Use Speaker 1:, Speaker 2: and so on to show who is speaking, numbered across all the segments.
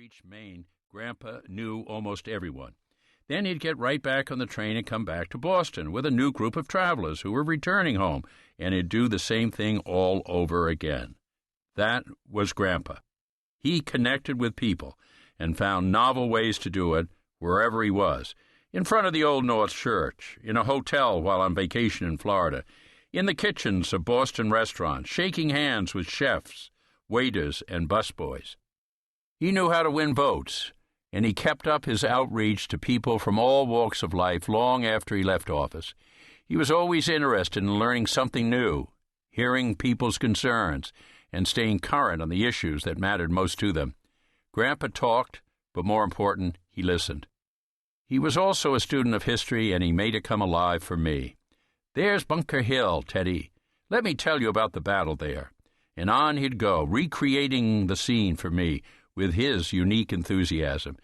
Speaker 1: reached Maine, Grandpa knew almost everyone. Then he'd get right back on the train and come back to Boston with a new group of travelers who were returning home, and he'd do the same thing all over again. That was Grandpa. He connected with people and found novel ways to do it wherever he was, in front of the Old North Church, in a hotel while on vacation in Florida, in the kitchens of Boston restaurants, shaking hands with chefs, waiters, and busboys. He knew how to win votes, and he kept up his outreach to people from all walks of life long after he left office. He was always interested in learning something new, hearing people's concerns, and staying current on the issues that mattered most to them. Grandpa talked, but more important, he listened. He was also a student of history, and he made it come alive for me. "There's Bunker Hill, Teddy. Let me tell you about the battle there." And on he'd go, recreating the scene for me with his unique enthusiasm.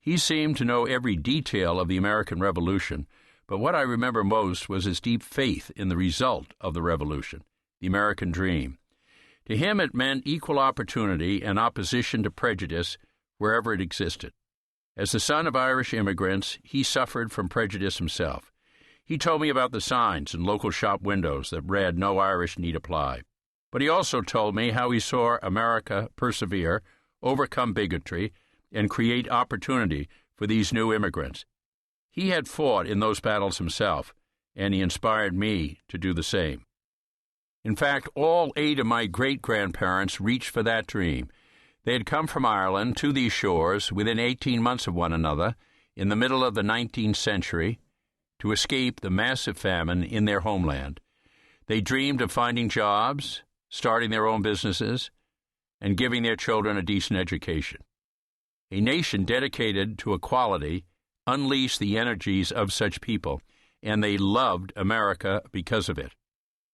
Speaker 1: He seemed to know every detail of the American Revolution, but what I remember most was his deep faith in the result of the Revolution, the American dream. To him it meant equal opportunity and opposition to prejudice wherever it existed. As the son of Irish immigrants, he suffered from prejudice himself. He told me about the signs in local shop windows that read, "No Irish need apply." But he also told me how he saw America persevere, overcome bigotry, and create opportunity for these new immigrants. He had fought in those battles himself, and he inspired me to do the same. In fact, all 8 of my great-grandparents reached for that dream. They had come from Ireland to these shores within 18 months of one another in the middle of the 19th century to escape the massive famine in their homeland. They dreamed of finding jobs, starting their own businesses, and giving their children a decent education. A nation dedicated to equality unleashed the energies of such people, and they loved America because of it.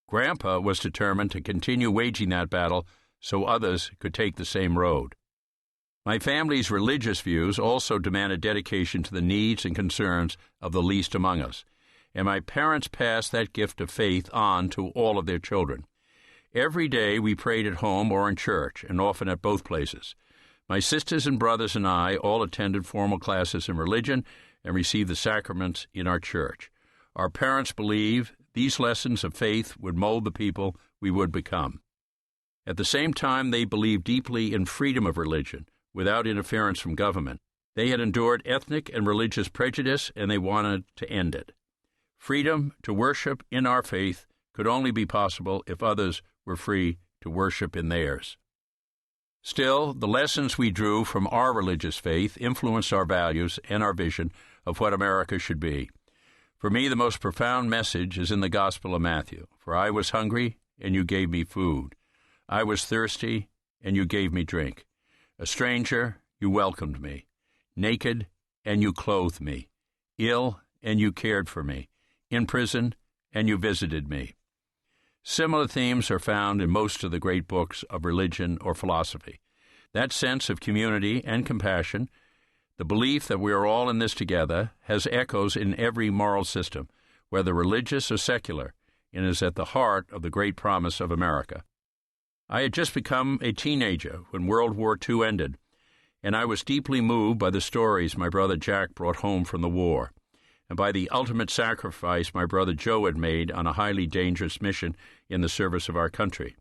Speaker 1: Grandpa was determined to continue waging that battle so others could take the same road. My family's religious views also demanded dedication to the needs and concerns of the least among us, and my parents passed that gift of faith on to all of their children. Every day we prayed at home or in church, and often at both places. My sisters and brothers and I all attended formal classes in religion and received the sacraments in our church. Our parents believed these lessons of faith would mold the people we would become. At the same time, they believed deeply in freedom of religion, without interference from government. They had endured ethnic and religious prejudice, and they wanted to end it. Freedom to worship in our faith could only be possible if others were free to worship in theirs. Still, the lessons we drew from our religious faith influenced our values and our vision of what America should be. For me, the most profound message is in the Gospel of Matthew. "For I was hungry, and you gave me food. I was thirsty, and you gave me drink. A stranger, you welcomed me. Naked, and you clothed me. Ill, and you cared for me. In prison, and you visited me." Similar themes are found in most of the great books of religion or philosophy. That sense of community and compassion, the belief that we are all in this together, has echoes in every moral system, whether religious or secular, and is at the heart of the great promise of America. I had just become a teenager when World War II ended, and I was deeply moved by the stories my brother Jack brought home from the war, and by the ultimate sacrifice my brother Joe had made on a highly dangerous mission in the service of our country.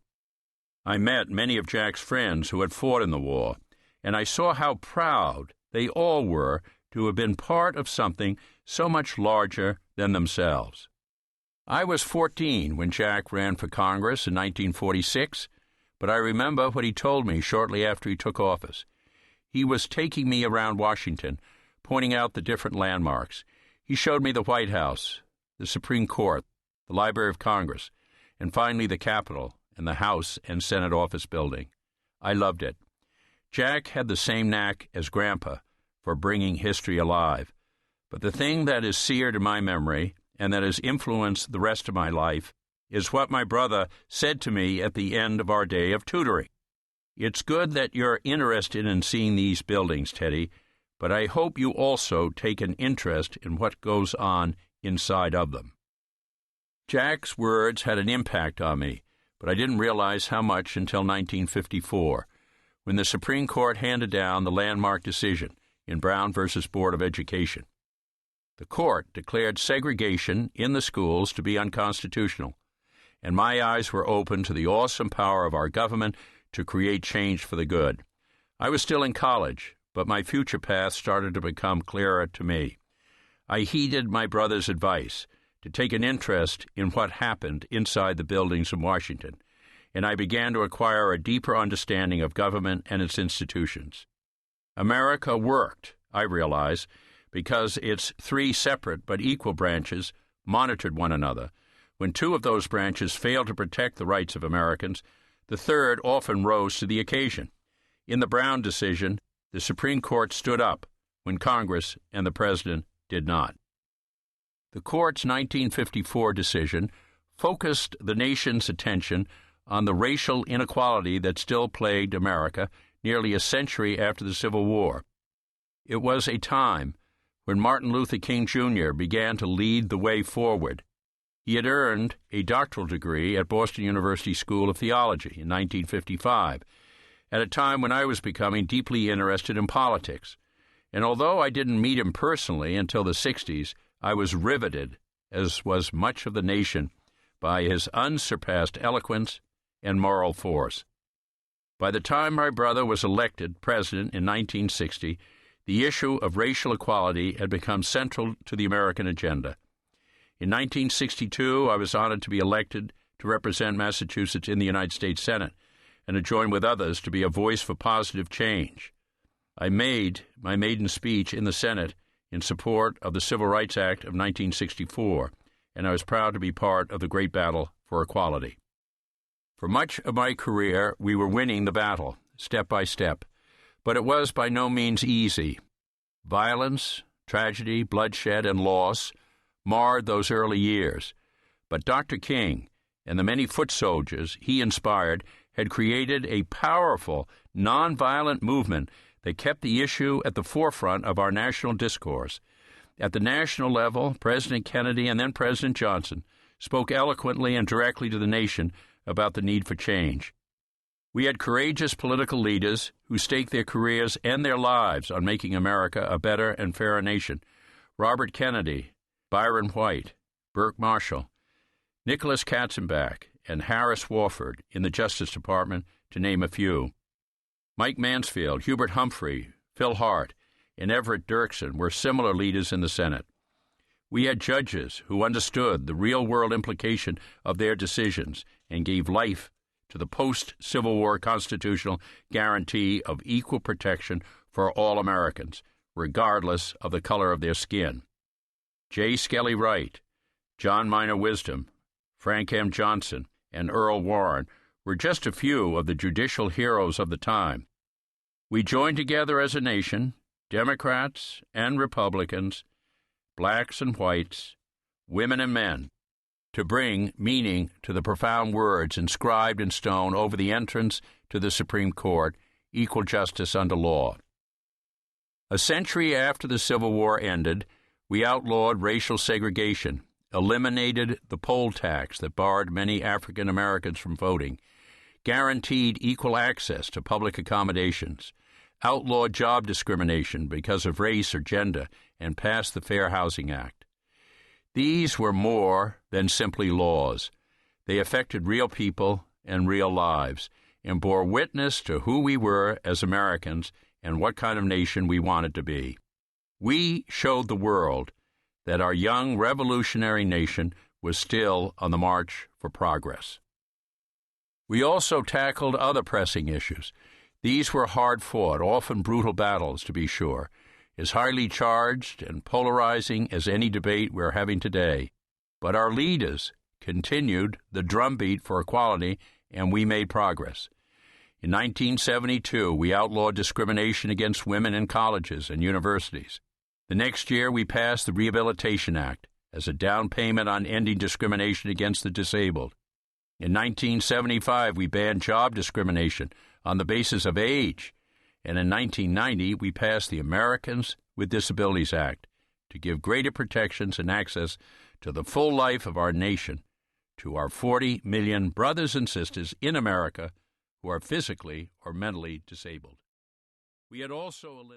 Speaker 1: I met many of Jack's friends who had fought in the war, and I saw how proud they all were to have been part of something so much larger than themselves. I was 14 when Jack ran for Congress in 1946, but I remember what he told me shortly after he took office. He was taking me around Washington, pointing out the different landmarks. He showed me the White House, the Supreme Court, the Library of Congress, and finally the Capitol and the House and Senate office building. I loved it. Jack had the same knack as Grandpa for bringing history alive. But the thing that is seared in my memory and that has influenced the rest of my life is what my brother said to me at the end of our day of tutoring. "It's good that you're interested in seeing these buildings, Teddy, but I hope you also take an interest in what goes on inside of them." Jack's words had an impact on me, but I didn't realize how much until 1954, when the Supreme Court handed down the landmark decision in Brown v. Board of Education. The court declared segregation in the schools to be unconstitutional, and my eyes were open to the awesome power of our government to create change for the good. I was still in college, but my future path started to become clearer to me. I heeded my brother's advice to take an interest in what happened inside the buildings in Washington, and I began to acquire a deeper understanding of government and its institutions. America worked, I realized, because its three separate but equal branches monitored one another. When two of those branches failed to protect the rights of Americans, the third often rose to the occasion. In the Brown decision, the Supreme Court stood up when Congress and the President did not. The Court's 1954 decision focused the nation's attention on the racial inequality that still plagued America nearly a century after the Civil War. It was a time when Martin Luther King Jr. began to lead the way forward. He had earned a doctoral degree at Boston University School of Theology in 1955, at a time when I was becoming deeply interested in politics. And although I didn't meet him personally until the 60s, I was riveted, as was much of the nation, by his unsurpassed eloquence and moral force. By the time my brother was elected president in 1960, the issue of racial equality had become central to the American agenda. In 1962, I was honored to be elected to represent Massachusetts in the United States Senate and to join with others to be a voice for positive change. I made my maiden speech in the Senate in support of the Civil Rights Act of 1964, and I was proud to be part of the great battle for equality. For much of my career, we were winning the battle, step by step, but it was by no means easy. Violence, tragedy, bloodshed, and loss marred those early years, but Dr. King and the many foot soldiers he inspired had created a powerful, nonviolent movement that kept the issue at the forefront of our national discourse. At the national level, President Kennedy and then President Johnson spoke eloquently and directly to the nation about the need for change. We had courageous political leaders who staked their careers and their lives on making America a better and fairer nation. Robert Kennedy, Byron White, Burke Marshall, Nicholas Katzenbach, and Harris Wofford in the Justice Department, to name a few. Mike Mansfield, Hubert Humphrey, Phil Hart, and Everett Dirksen were similar leaders in the Senate. We had judges who understood the real-world implication of their decisions and gave life to the post-Civil War constitutional guarantee of equal protection for all Americans, regardless of the color of their skin. J. Skelly Wright, John Minor Wisdom, Frank M. Johnson, and Earl Warren were just a few of the judicial heroes of the time. We joined together as a nation, Democrats and Republicans, blacks and whites, women and men, to bring meaning to the profound words inscribed in stone over the entrance to the Supreme Court, equal justice under law. A century after the Civil War ended, we outlawed racial segregation, eliminated the poll tax that barred many African Americans from voting, guaranteed equal access to public accommodations, outlawed job discrimination because of race or gender, and passed the Fair Housing Act. These were more than simply laws. They affected real people and real lives, and bore witness to who we were as Americans and what kind of nation we wanted to be. We showed the world that our young revolutionary nation was still on the march for progress. We also tackled other pressing issues. These were hard-fought, often brutal battles, to be sure, as highly charged and polarizing as any debate we're having today. But our leaders continued the drumbeat for equality, and we made progress. In 1972, we outlawed discrimination against women in colleges and universities. The next year, we passed the Rehabilitation Act as a down payment on ending discrimination against the disabled. In 1975, we banned job discrimination on the basis of age, and in 1990, we passed the Americans with Disabilities Act to give greater protections and access to the full life of our nation to our 40 million brothers and sisters in America who are physically or mentally disabled. We had also eliminated